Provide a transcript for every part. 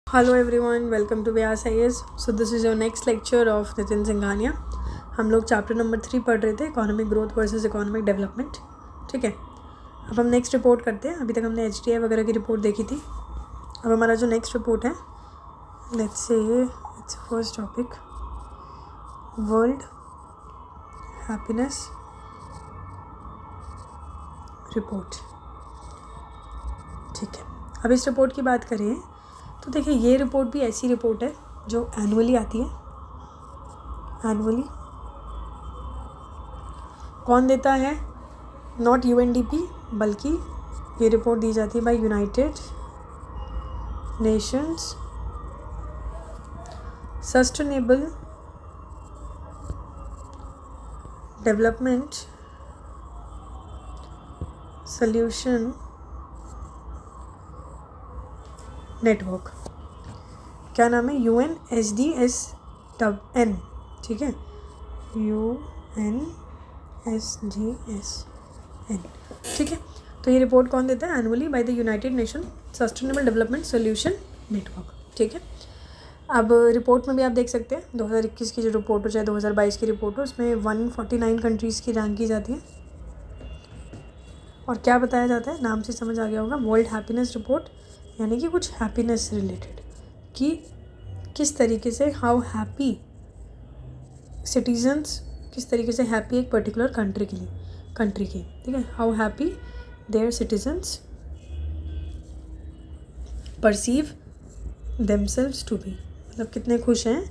Hello everyone, welcome to Vyas IAS. So this is your next lecture of Nitin Singhania. हम लोग chapter number 3 पढ़ रहे थे, economic growth versus economic development. ठीक है, अब हम नेक्स्ट रिपोर्ट करते हैं। अभी तक हमने HDI वगैरह की रिपोर्ट देखी थी। अब हमारा जो नेक्स्ट रिपोर्ट है, let's say it's first topic, world happiness report. ठीक है, अब इस रिपोर्ट की बात करें तो देखिए, ये रिपोर्ट भी ऐसी रिपोर्ट है जो एनुअली आती है। एनुअली कौन देता है? नॉट UNDP, बल्कि ये रिपोर्ट दी जाती है by United Nations sustainable development solution network. क्या नाम है? UNSDSN। ठीक है, UNSDSN। ठीक है, तो ये रिपोर्ट कौन देता है? Annually by the United nation sustainable development solution network. ठीक है, अब रिपोर्ट में भी आप देख सकते हैं 2021 की जो रिपोर्ट हो चाहे 2022 की रिपोर्ट हो, उसमें 149 कंट्रीज़ की रैंक की जाती है। और क्या बताया जाता है, नाम से समझ आ गया होगा, वर्ल्ड हैप्पीनेस रिपोर्ट, यानी कि कुछ हैप्पीनेस रिलेटेड कि किस तरीके से हाउ हैप्पी सिटीजन्स, किस तरीके से हैप्पी एक पर्टिकुलर कंट्री की। ठीक है, how happy their citizens perceive themselves to be, मतलब कितने खुश हैं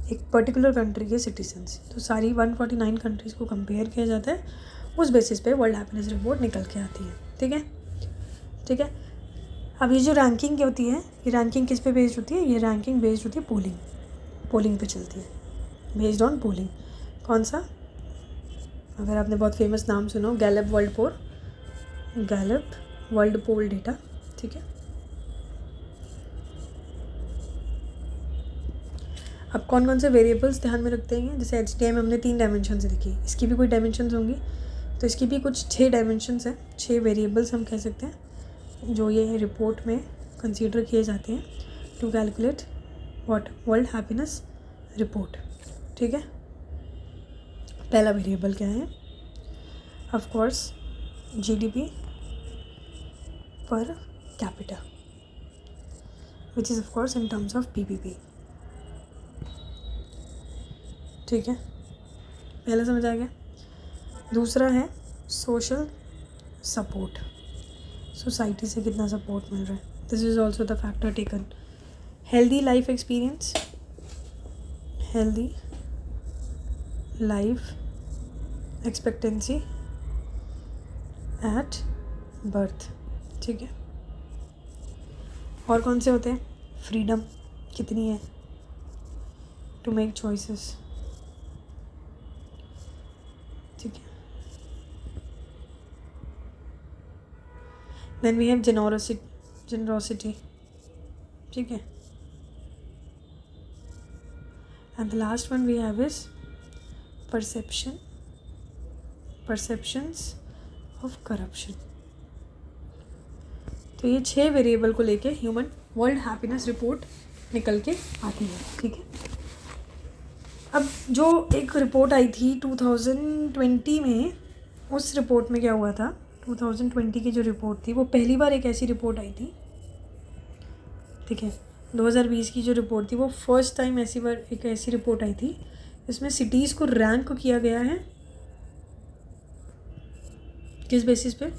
एक पर्टिकुलर कंट्री के सिटीजन्स। तो सारी 149 कंट्रीज़ को कंपेयर किया जाता है, उस बेसिस पे वर्ल्ड हैप्पीनेस रिपोर्ट निकल के आती है। ठीक है, अब ये जो रैंकिंग होती है, ये रैंकिंग किस पे बेस्ड होती है? ये रैंकिंग बेस्ड होती है पोलिंग पे चलती है, बेस्ड ऑन पोलिंग। कौन सा? अगर आपने बहुत फेमस नाम सुना हो, गैलप वर्ल्ड पोल डेटा। ठीक है, अब कौन कौन से वेरिएबल्स ध्यान में रखते हैं? जैसे HDI में हमने 3 डायमेंशंस देखी, इसकी भी कोई डायमेंशंस होंगी, तो इसकी भी कुछ 6 डायमेंशंस हैं, 6 वेरिएबल्स हम कह सकते हैं जो ये रिपोर्ट में कंसीडर किए जाते हैं to calculate what world happiness report. ठीक है, पहला वेरिएबल क्या है? Of course GDP per capita, which is of course in terms of PPP। ठीक है, पहला समझ आ गया। दूसरा है सोशल सपोर्ट, सोसाइटी से कितना सपोर्ट मिल रहा है, this is also the factor taken. Healthy life experience, healthy life expectancy at birth. ठीक है, और कौन से होते हैं? फ्रीडम कितनी है टू मेक चॉइसेस। ठीक है, देन वी हैव जेनरोसिटी। ठीक है, and the last one we have is perceptions of corruption. तो ये 6 वेरिएबल को लेके ह्यूमन वर्ल्ड हैप्पीनेस रिपोर्ट निकल के आती है। ठीक है, अब जो एक रिपोर्ट आई थी 2020 में, उस रिपोर्ट में क्या हुआ था? 2020 की जो रिपोर्ट थी वो पहली बार एक ऐसी रिपोर्ट आई थी। ठीक है, 2020 की जो रिपोर्ट थी वो फर्स्ट टाइम एक ऐसी रिपोर्ट आई थी जिसमें सिटीज़ को रैंक किया गया है। किस बेसिस पे?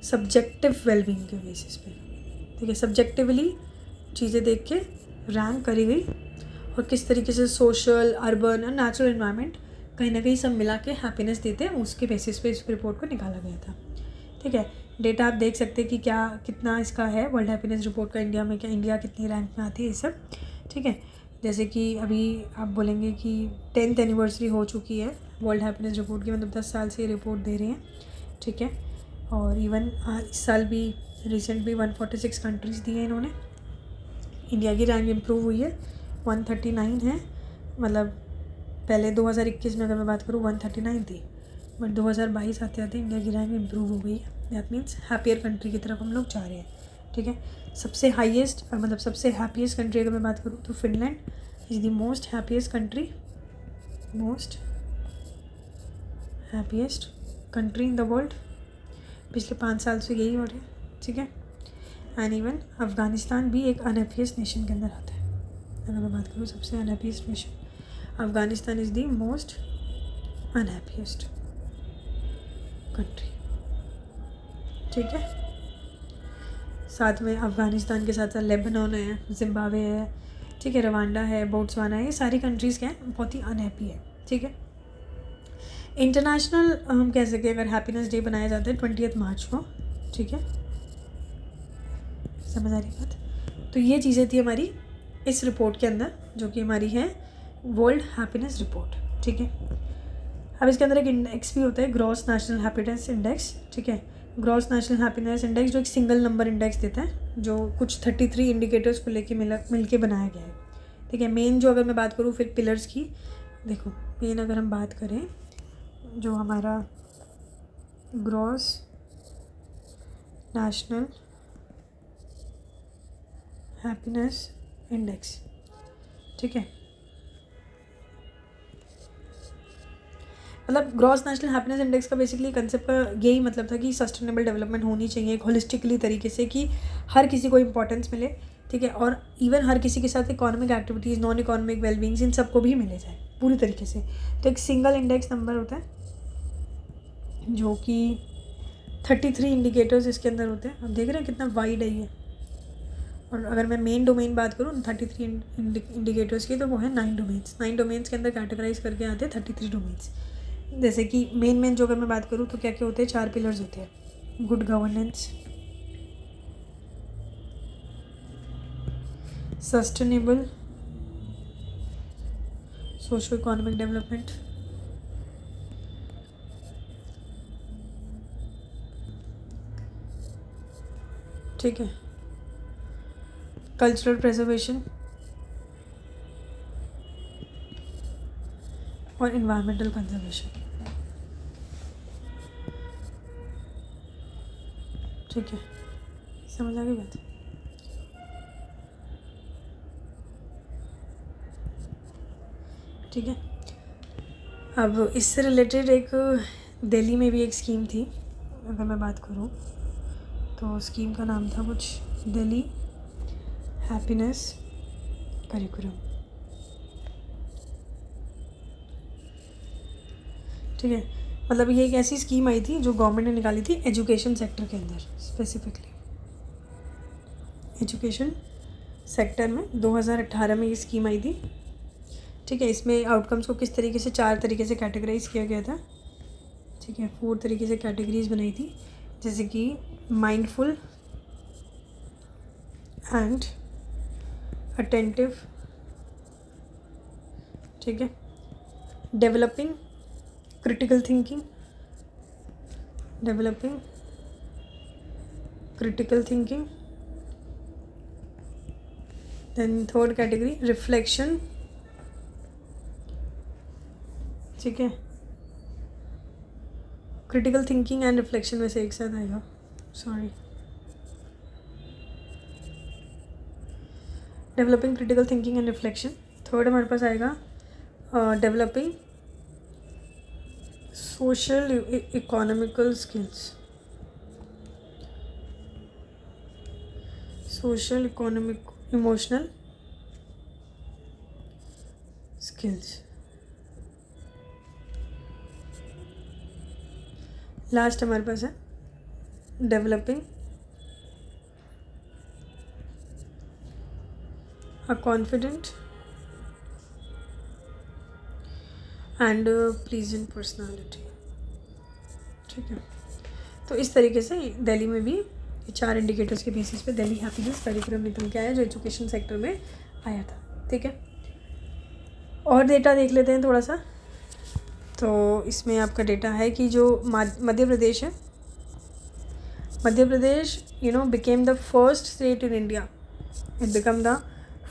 सब्जेक्टिव वेलबींग के बेसिस पे। ठीक है, सब्जेक्टिवली चीज़ें देख के रैंक करी गई, और किस तरीके से सोशल, अर्बन और नेचुरल एनवायरनमेंट कहीं ना कहीं सब मिला के हैप्पीनेस देते हैं, उसके बेसिस पे इस रिपोर्ट को निकाला गया था। ठीक है, डेटा आप देख सकते हैं कि कितना इसका है वर्ल्ड हैप्पीनेस रिपोर्ट का इंडिया में, क्या इंडिया कितनी रैंक में आती है, ये सब। ठीक है, जैसे कि अभी आप बोलेंगे कि 10th एनिवर्सरी हो चुकी है वर्ल्ड हैप्पीनेस रिपोर्ट की, मतलब 10 साल से ये रिपोर्ट दे रही हैं। ठीक है, और इवन इस साल भी रिसेंट भी 146 कंट्रीज़ दी हैं इन्होंने। इंडिया की रैंक इम्प्रूव हुई है, 139 है, मतलब पहले 2021 में अगर मैं बात करूँ 139 थी, बट 2022 आते आते इंडिया की रैंक इम्प्रूव हो गई है। दैट मीन्स हैप्पियर कंट्री की तरफ हम लोग जा रहे हैं। ठीक है। सबसे हाईएस्ट मतलब सबसे हैप्पीएस्ट कंट्री अगर मैं बात करूँ तो Finland is the most happiest country in the world. पिछले 5 साल से यही हो रहा है, ठीक है। एंड इवन अफ़गानिस्तान भी एक अनहैप्पीएस्ट नेशन के अंदर आता है। अगर मैं बात करूँ सबसे unhappiest nation, Afghanistan is the most unhappiest country, ठीक है। साथ में अफ़गानिस्तान के साथ साथ लेबनान है, जिम्बाब्वे है, ठीक है, रवांडा है, बोट्सवाना है, ये सारी कंट्रीज़ क्या है बहुत ही अनहैप्पी है, ठीक है। इंटरनेशनल हम कह सकें अगर हैप्पीनेस डे बनाया जाता है 20 मार्च को, ठीक है। समझ आ रही बात। तो ये चीज़ें थी हमारी इस रिपोर्ट के अंदर, जो कि हमारी है वर्ल्ड हैप्पीनेस रिपोर्ट, ठीक है। अब इसके अंदर एक इंडेक्स भी होता है, ग्रॉस नेशनल हैप्पीनेस इंडेक्स, ठीक है। ग्रॉस नेशनल हैप्पीनेस इंडेक्स जो एक सिंगल नंबर इंडेक्स देता है, जो कुछ 33 इंडिकेटर्स को लेके मिल के बनाया गया है, ठीक है। मेन जो अगर मैं बात करूँ फिर पिलर्स की, देखो मेन अगर हम बात करें जो हमारा ग्रॉस नेशनल हैप्पीनेस इंडेक्स, ठीक है। मतलब ग्रॉस नेशनल हैप्पीनेस इंडेक्स का बेसिकली कंसेप्ट का यही मतलब था कि सस्टेनेबल डेवलपमेंट होनी चाहिए एक होलिस्टिकली तरीके से, कि हर किसी को इम्पोर्टेंस मिले, ठीक है। और इवन हर किसी के साथ इकोनॉमिक एक्टिविटीज़, नॉन इकोनॉमिक वेलबींग्स, इन सबको भी मिले जाए पूरी तरीके से। तो एक सिंगल इंडेक्स नंबर होता है जो कि 33 इंडिकेटर्स इसके अंदर होते हैं। आप देख रहे हैं कितना वाइड है ये। और अगर मैं मेन डोमेन बात करूँ 33 इंडिकेटर्स की, तो वो है 9 डोमेन्स के अंदर कैटेगराइज करके आते हैं 33 डोमेन्स। जैसे कि मेन जो अगर मैं बात करूँ तो क्या क्या होते हैं, 4 पिलर्स होते हैं। Good governance, sustainable socio economic development, ठीक है, कल्चरल प्रिजर्वेशन और इन्वायरमेंटल कंजर्वेशन, ठीक है। समझ आ गई बात। ठीक है। अब इससे रिलेटेड एक दिल्ली में भी एक स्कीम थी अगर मैं बात करूँ तो स्कीम का नाम था कुछ दिल्ली हैप्पीनेस करिकुलम, ठीक है। मतलब ये एक ऐसी स्कीम आई थी जो गवर्नमेंट ने निकाली थी एजुकेशन सेक्टर के अंदर, स्पेसिफिकली एजुकेशन सेक्टर में 2018 में ये स्कीम आई थी, ठीक है। इसमें आउटकम्स को किस तरीके से 4 तरीके से कैटेगराइज किया गया था, ठीक है। 4 तरीके से कैटेगरीज बनाई थी, जैसे कि माइंडफुल एंड अटेंटिव, ठीक है। Developing critical thinking, then third category reflection, ठीक है। क्रिटिकल थिंकिंग एंड रिफ्लेक्शन में से एक साथ आएगा, sorry, developing critical thinking and reflection. Third हमारे पास आएगा developing social economical skills, social economic emotional skills. Last हमारे पास है developing a confident and pleasant personality, ठीक है। तो इस तरीके से दिल्ली में भी 4 इंडिकेटर्स के बेसिस पे दिल्ली हैप्पीनेस करिकुलम निकल के आया जो एजुकेशन सेक्टर में आया था, ठीक है। और डेटा देख लेते हैं थोड़ा सा। तो इसमें आपका डेटा है कि जो मध्य प्रदेश है, Madhya Pradesh became the first state in India, it become the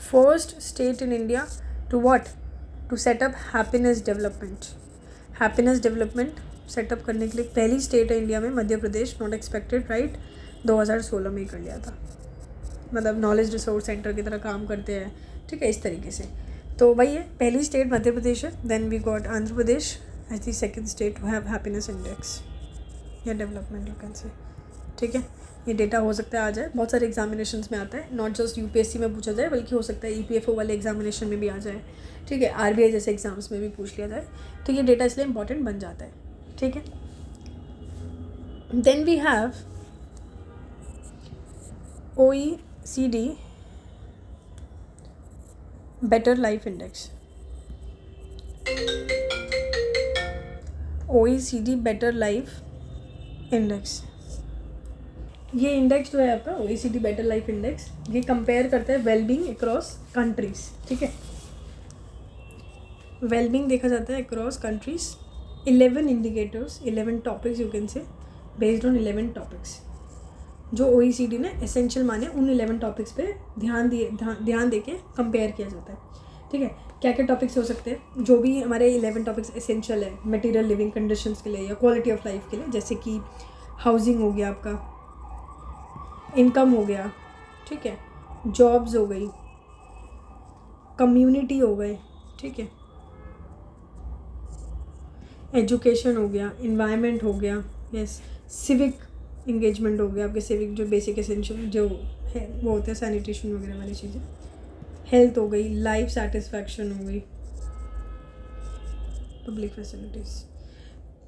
first state in India to what, to setup happiness development setup करने के लिए पहली स्टेट है इंडिया में Madhya Pradesh, not expected, right. 2016 में कर लिया था, मतलब नॉलेज रिसोर्स सेंटर की तरह काम करते हैं, ठीक है, इस तरीके से। तो वही है, पहली स्टेट मध्य प्रदेश है, then we got Andhra Pradesh as the second state to have happiness index या डेवलपमेंट यू कैन से, ठीक है। ये डेटा हो सकता है आ जाए, बहुत सारे एग्जामिनेशंस में आता है, नॉट जस्ट यूपीएससी में पूछा जाए, बल्कि हो सकता है ईपीएफओ वाले एग्जामिनेशन में भी आ जाए, ठीक है, आरबीआई जैसे एग्जाम्स में भी पूछ लिया जाए, तो ये डेटा इसलिए इंपॉर्टेंट बन जाता है, ठीक है। Then we have OECD better life index. OECD better life index, ये इंडेक्स जो है आपका OECD बेटर लाइफ इंडेक्स, ये कंपेयर करता है वेलबींग अक्रॉस कंट्रीज, ठीक है। वेलबींग देखा जाता है across countries, 11 indicators, 11 topics you can से, बेस्ड ऑन 11 टॉपिक्स जो OECD ने एसेंशियल माने, उन 11 टॉपिक्स पे ध्यान दे के कंपेयर किया जाता है, ठीक है। क्या क्या टॉपिक्स हो सकते हैं, जो भी हमारे 11 टॉपिक्स एसेंशियल है मटेरियल लिविंग कंडीशंस के लिए या क्वालिटी ऑफ लाइफ के लिए, जैसे कि हाउसिंग हो गया आपका, इनकम हो गया, ठीक है, जॉब्स हो गई, कम्युनिटी हो गए, ठीक है, एजुकेशन हो गया, इन्वायरमेंट हो गया, यस, सिविक इंगेजमेंट हो गया, आपके सिविक जो बेसिक एसेंशियल जो है वो होते हैं, सैनिटेशन वगैरह वाली चीज़ें, हेल्थ हो गई, लाइफ सेटिस्फैक्शन हो गई, public facilities,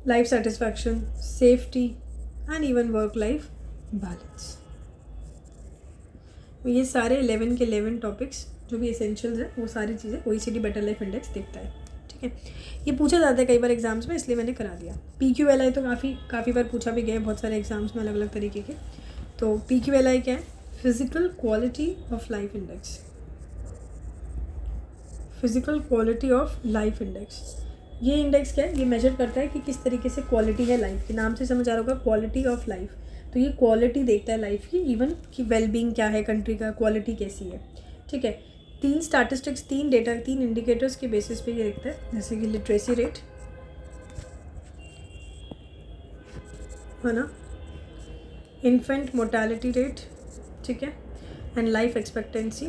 life satisfaction, safety and even work life balance. ये सारे 11 के 11 टॉपिक्स जो भी एसेंशियल्स है वो सारी चीज़ें OECD बेटर लाइफ इंडेक्स देखता है, ठीक है। ये पूछा जाता है कई बार एग्जाम्स में, इसलिए मैंने करा दिया। PQLI तो काफ़ी बार पूछा भी गया है बहुत सारे एग्जाम्स में अलग अलग तरीके के। तो PQLI क्या है, physical quality of life index, physical quality of life index. ये इंडेक्स क्या है, ये मेजर करता है कि किस तरीके से क्वालिटी है लाइफ की, नाम से समझ आ रहा होगा क्वालिटी ऑफ लाइफ, तो ये क्वालिटी देखता है लाइफ की, इवन कि वेलबींग क्या है कंट्री का, क्वालिटी कैसी है, ठीक है। 3 स्टैटिस्टिक्स, 3 डेटा, 3 इंडिकेटर्स के बेसिस पे ये देखता है, जैसे कि लिटरेसी रेट है ना, इन्फेंट मोर्टेलिटी रेट, ठीक है, and life expectancy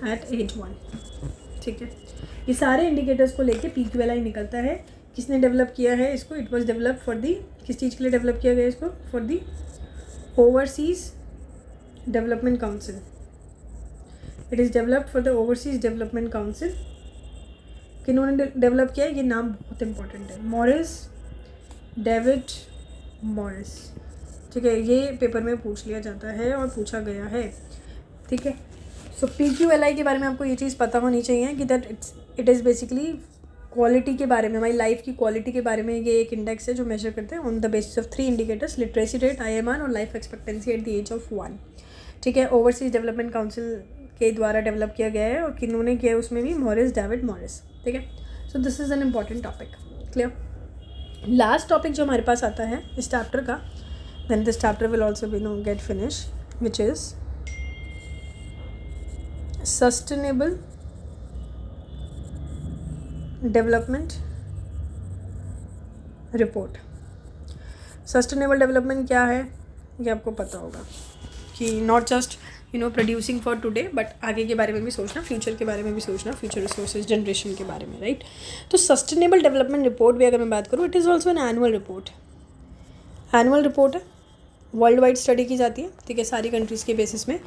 at age 1, ठीक है। ये सारे इंडिकेटर्स को लेके PQLI निकलता है। किसने डेवलप किया है इसको, it was develop for the, किस चीज़ के लिए डेवलप किया गया इसको, for the overseas development council, it is developed for the overseas development council. किन्होंने डेवलप किया है, ये नाम बहुत इंपॉर्टेंट है, मॉरिस डेविड मॉरिस, ठीक है। ये पेपर में पूछ लिया जाता है और पूछा गया है, ठीक है। सो PQLI के बारे में आपको ये चीज़ पता होनी चाहिए कि that it is basically quality के बारे में, हमारी लाइफ की क्वालिटी के बारे में ये एक इंडेक्स है जो मेजर करते हैं on the basis of 3 indicators, literacy rate, IMR और life expectancy at the age of 1, ठीक है। ओवरसीज डेवलपमेंट काउंसिल के द्वारा डेवलप किया गया है और किन्होंने किया है उसमें भी, मॉरिस डेविड मॉरिस, ठीक है। So this is an important topic, clear. Last topic जो हमारे पास आता है इस चैप्टर का, then this chapter will also be no get finish, which is sustainable development report. Sustainable development क्या है ये आपको पता होगा कि not just producing for today, but आगे के बारे में भी सोचना, फ्यूचर के बारे में भी सोचना, फ्यूचर रिसोर्सेज जनरेशन के बारे में, राइट। तो सस्टेनेबल डेवलपमेंट रिपोर्ट भी अगर मैं बात करूँ, it is also an annual report, annual report है, वर्ल्ड वाइड स्टडी की जाती है, ठीक है, सारी कंट्रीज़ के बेसिस में।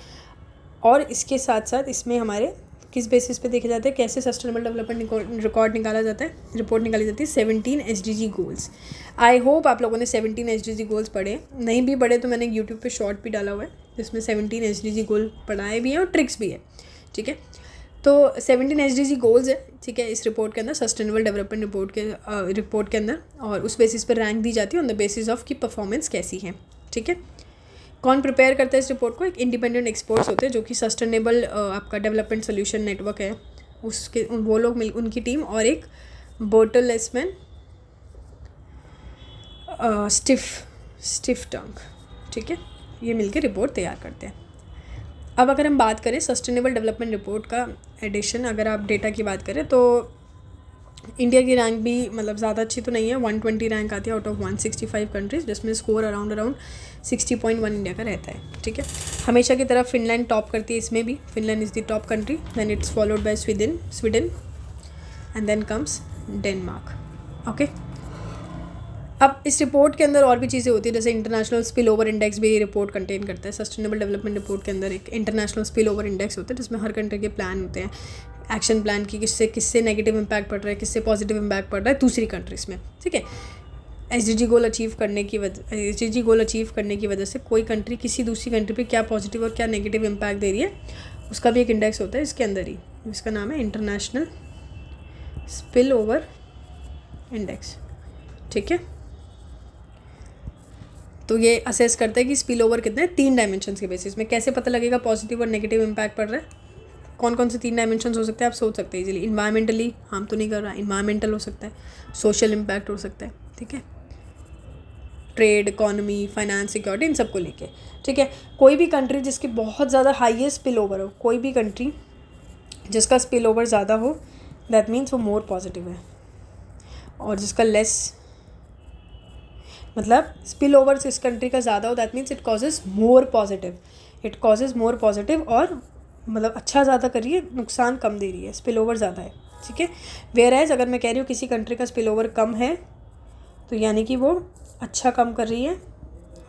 और इसके साथ साथ इसमें हमारे किस बेसिस पे देखे जाते हैं, कैसे सस्टेनेबल डेवलपमेंट रिकॉर्ड निकाला जाता है, रिपोर्ट निकाली जाती है, 17 SDG गोल्स। आई होप आप लोगों ने 17 SDG गोल्स पढ़े, नहीं भी पढ़े तो मैंने यूट्यूब पे शॉर्ट भी डाला हुआ है जिसमें 17 SDG गोल पढ़ाए भी हैं और ट्रिक्स भी है, ठीक है। तो 17 SDG गोल्स है, ठीक है, इस रिपोर्ट के अंदर, सस्टेनेबल डेवलपमेंट रिपोर्ट के अंदर, और उस बेसिस पर रैंक दी जाती है ऑन द बेसिस ऑफ की परफॉर्मेंस कैसी है, ठीक है। कौन प्रिपेयर करता है इस रिपोर्ट को, एक इंडिपेंडेंट एक्सपर्ट्स होते हैं जो कि सस्टेनेबल आपका डेवलपमेंट सोल्यूशन नेटवर्क है उसके, वो लोग मिल, उनकी टीम, और एक बर्टलस्मैन स्टिफ टंग, ठीक है, ये मिलकर रिपोर्ट तैयार करते हैं। अब अगर हम बात करें सस्टेनेबल डेवलपमेंट रिपोर्ट का एडिशन, अगर आप डेटा की बात करें तो इंडिया की रैंक भी मतलब ज़्यादा अच्छी तो नहीं है, 120 रैंक आती है आउट ऑफ 165 कंट्रीज़, जिसमें स्कोर अराउंड 60.1 इंडिया का रहता है। ठीक है, हमेशा की तरह फिनलैंड टॉप करती है इसमें भी, Finland is the top country, then it's followed by Sweden and then comes Denmark. Okay, अब इस रिपोर्ट के अंदर और भी चीज़ें होती है, जैसे इंटरनेशनल स्पिल ओवर इंडेक्स भी रिपोर्ट कंटेन करता है। सस्टेनेबल डेवलपमेंट रिपोर्ट के अंदर एक इंटरनेशनल स्पिल ओवर इंडेक्स होता है, जिसमें हर कंट्री के प्लान होते हैं, एक्शन प्लान की, किससे नेगेटिव इम्पैक्ट पड़ रहा है, किससे पॉजिटिव इम्पैक्ट पड़ रहा है दूसरी कंट्रीज़ में। ठीक है, SDG गोल अचीव करने की वजह से कोई कंट्री किसी दूसरी कंट्री पे क्या पॉजिटिव और क्या नेगेटिव इम्पैक्ट दे रही है, उसका भी एक इंडेक्स होता है इसके अंदर ही, इसका नाम है इंटरनेशनल स्पिल ओवर इंडेक्स। ठीक है, तो ये असेस करता है कि स्पिल ओवर कितना है 3 डायमेंशंस के बेसिस में। कैसे पता लगेगा पॉजिटिव और नेगेटिव इम्पैक्ट पड़ रहा है, कौन कौन से 3 डायमेंशंस हो सकते हैं आप सोच सकते हैं इजीली। इन्वायरमेंटली हार्म तो नहीं कर रहा, इन्वायरमेंटल हो सकता है, सोशल इम्पैक्ट हो सकता है, ठीक है, ट्रेड, इकोनॉमी, फाइनेंस, सिक्योरिटी, इन सबको लेके। ठीक है, कोई भी कंट्री जिसकी बहुत ज़्यादा हाईएस्ट स्पिल ओवर हो, कोई भी कंट्री जिसका स्पिल ओवर ज़्यादा हो, दैट मीन्स वो मोर पॉजिटिव है, और जिसका लेस मतलब स्पिल ओवर इस कंट्री का ज़्यादा हो, that means it causes more positive, और मतलब अच्छा ज़्यादा कर रही है, नुकसान कम दे रही है, स्पिल ओवर ज़्यादा है। ठीक है, वेयर एज अगर मैं कह रही हूँ किसी कंट्री का स्पिल ओवर कम है, तो यानी कि वो अच्छा काम कर रही है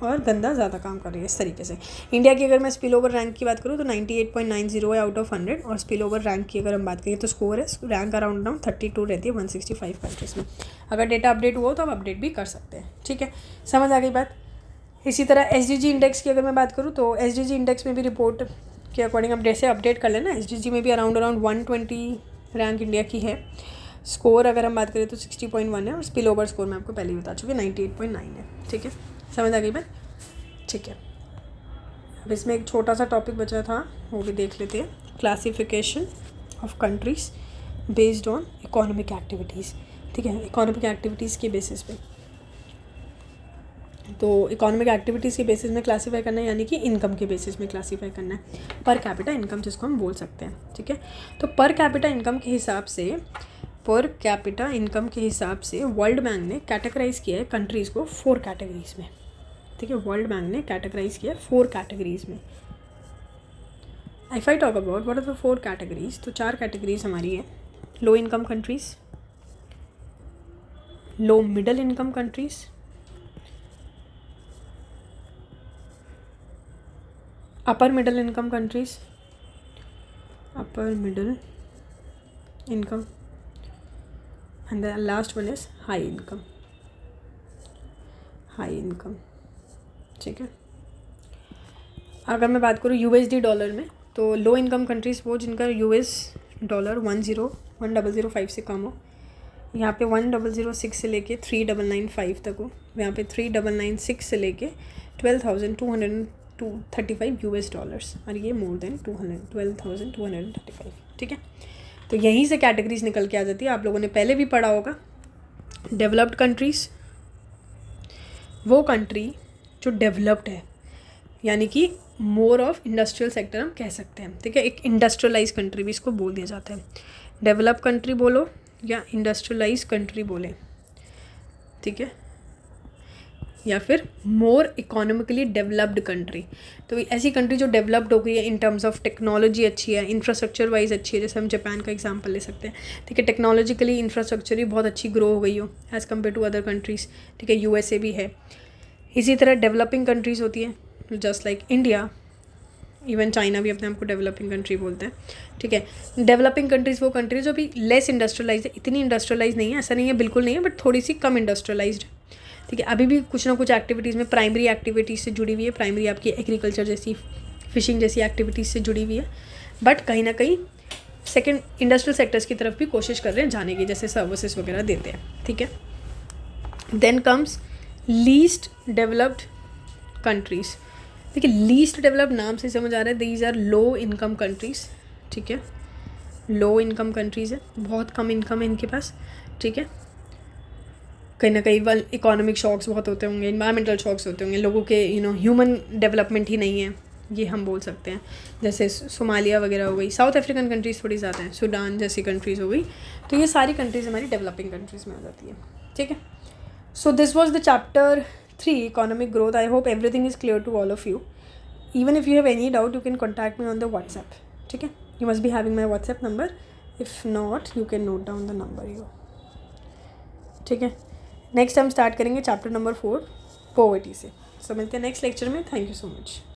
और गंदा ज़्यादा काम कर रही है, इस तरीके से। इंडिया की अगर मैं स्पिल ओवर रैंक की बात करूँ तो 98.90 है आउट ऑफ 100, और स्पिल ओवर रैंक की अगर हम बात करें तो स्कोर है रैंक अराउंड 32 रहती है 165 कंट्रीज़ में। अगर डेटा अपडेट हुआ हो तो आप अपडेट भी कर सकते हैं। ठीक है, समझ आ गई बात। इसी तरह SDG इंडेक्स की अगर मैं बात करूँ तो SDG इंडेक्स में भी रिपोर्ट के अकॉर्डिंग आप जैसे अपडेट कर लेना, SDG में भी अराउंड 120 रैंक इंडिया की है। स्कोर अगर हम बात करें तो 60.1 है, और स्पिल ओवर स्कोर मैं आपको पहले ही बता चुकी 98.9 है। ठीक है, समझ आ गई बात। ठीक है, अब इसमें एक छोटा सा टॉपिक बचा था, वो भी देख लेते हैं, classification of countries based on economic activities. ठीक है, इकोनॉमिक एक्टिविटीज़ के बेसिस पे, तो इकोनॉमिक एक्टिविटीज़ के बेसिस में क्लासीफाई करना है, यानी कि इनकम के बेसिस में क्लासीफाई करना है, पर कैपिटा इनकम जिसको हम बोल सकते हैं। ठीक है, तो पर कैपिटा इनकम के हिसाब से वर्ल्ड बैंक ने कैटेगराइज किया है कंट्रीज़ को 4 कैटेगरीज़ में। ठीक है, वर्ल्ड बैंक ने कैटेगराइज किया है 4 कैटेगरीज़ में। If I talk about what are the 4 categories, तो 4 कैटेगरीज़ हमारी है। Low income countries, low middle income countries, upper middle income countries, upper middle income, and the last one is high income. ठीक है, अगर मैं बात करूँ USD डॉलर में, तो लो इनकम कंट्रीज़ वो जिनका US डॉलर 1,005 से कम हो, यहाँ पे 1,006 से लेके 3,995 तक हो, यहाँ पे 3,996 से लेके 12,235 US डॉलर्स, और ये मोर देन 12,235। ठीक है, तो यहीं से कैटेगरीज निकल के आ जाती है। आप लोगों ने पहले भी पढ़ा होगा, डेवलप्ड कंट्रीज़ वो कंट्री जो डेवलप्ड है, यानी कि मोर ऑफ इंडस्ट्रियल सेक्टर हम कह सकते हैं। ठीक है, एक इंडस्ट्रियलाइज कंट्री भी इसको बोल दिया जाता है। डेवलप कंट्री बोलो या इंडस्ट्रियलाइज कंट्री बोले, ठीक है, या फिर मोर इकोनॉमिकली डेवलप्ड कंट्री। तो ऐसी कंट्री जो डेवलप्ड हो गई है इन टर्म्स ऑफ टेक्नोलॉजी अच्छी है, इंफ्रास्ट्रक्चर वाइज अच्छी है, जैसे हम जापान का एग्जांपल ले सकते हैं। ठीक है, टेक्नोलॉजिकली इंफ्रास्ट्रक्चर भी बहुत अच्छी ग्रो हो गई हो as compare to other countries. ठीक है, USA भी है। इसी तरह डेवलपिंग कंट्रीज़ होती हैं just like India, even China भी अपने आप को डेवलपिंग कंट्री बोलते हैं। ठीक है, डेवलपिंग कंट्रीज़ वो कंट्रीज जो भी लेस इंडस्ट्रियलाइज है, इतनी इंडस्ट्रियलाइज नहीं है, ऐसा नहीं है बिल्कुल नहीं है, बट थोड़ी सी कम इंडस्ट्रियलाइज्ड है। ठीक है, अभी भी कुछ ना कुछ एक्टिविटीज़ में प्राइमरी एक्टिविटीज़ से जुड़ी हुई है, प्राइमरी आपकी एग्रीकल्चर जैसी, फिशिंग जैसी एक्टिविटीज़ से जुड़ी हुई है, बट कहीं ना कहीं सेकेंड इंडस्ट्रियल सेक्टर्स की तरफ भी कोशिश कर रहे हैं जाने की, जैसे सर्विसेज वगैरह देते हैं। ठीक है, then comes least developed countries. देखिए, लीस्ट डेवलप्ड नाम से समझ आ रहा है, these are low income countries. ठीक है, लो इनकम कंट्रीज़ है, बहुत कम इनकम है इनके पास। ठीक है, कहीं ना कहीं इकोनॉमिक शॉक्स बहुत होते होंगे, इन्वायरमेंटल शॉक्स होते होंगे, लोगों के ह्यूमन डेवलपमेंट ही नहीं है। ये हम बोल सकते हैं, जैसे सोमालिया वगैरह हो गई, साउथ अफ्रीकन कंट्रीज़ थोड़ी ज़्यादा हैं, सूडान जैसी कंट्रीज़ हो गई, तो ये सारी कंट्रीज़ हमारी डेवलपिंग कंट्रीज़ में आ जाती है, ठीक है। So this was the chapter 3 economic growth. I hope everything is clear to all of you. Even if you have any doubt, you can contact me on the WhatsApp. ठीक है, you must be having my WhatsApp number. If not, you can note down the number here. ठीक है, next हम start करेंगे chapter number 4 poverty से. सो मिलते हैं next lecture में. Thank you so much.